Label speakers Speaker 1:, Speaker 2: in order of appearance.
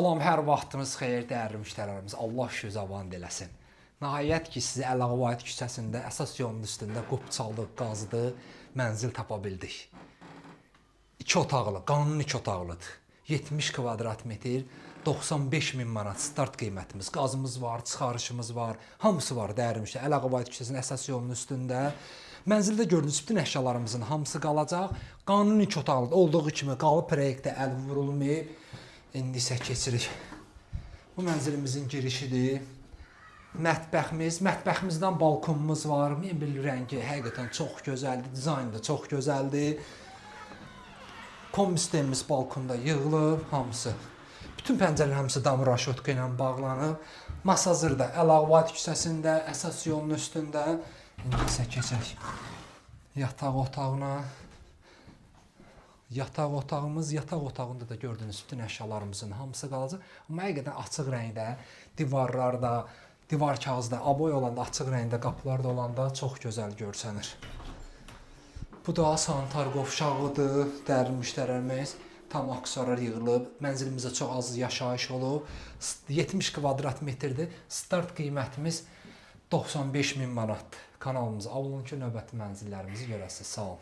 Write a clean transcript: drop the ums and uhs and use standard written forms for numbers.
Speaker 1: Salam, hər vaxtınız xeyir, dəyərli müştərilərimiz. Allah şüzavan eləsin. Nəhayət ki, sizi Əlağavat küçəsində əsas yolun üstündə qopçalıq, qazdı, mənzil tapa bildik. 2 otaqlı, qanuni 2 otaqlıdır. 70 kvadrat metr, 95 min manat start qiymətimiz. Qazımız var, çıxarışımız var, hamısı var dəyərli müştəri. Əlağavat küçəsinin əsas yolunun üstündə. Mənzildə gördüyünüz bütün əşyalarımızın hamısı qalacaq. Qanuni 2 otaqlıdır. Olduğu kimi qalı proyektə əl vurulmayıb. İndi isə keçirik. Bu mənzilimizin girişidir. Mətbəximizdən balkonumuz var. Mebel rəngi həqiqətən çox gözəldir. Dizaynı da çox gözəldir. Kombi-sistemimiz balkonda yığılıb hamısı. Bütün pəncərələrin hamısı damır aşotka ilə bağlanıb. Masazır da Əlağavat küçəsində, əsas yolun üstündə. İndi isə keçək yataq otağına. Yataq otağında da gördüyünüz bütün əşyalarımızın hamısı qalacaq. Amma həqiqətən açıq rəngdə, divarlarda, divar kağızda, aboy olanda, açıq rəngdə qapılar da olanda çox gözəl görsənir. Bu da sanitar qovşağıdır, dəyərli müştərilərimiz. Tam aksesuarlar yığılıb. Mənzilimizdə çox az yaşayış olub. 70 kvadrat metrdir. Start qiymətimiz 95 min manatdır. Kanalımıza abunə olun ki, növbəti mənzillərimizi görəsiniz. Sağ olun.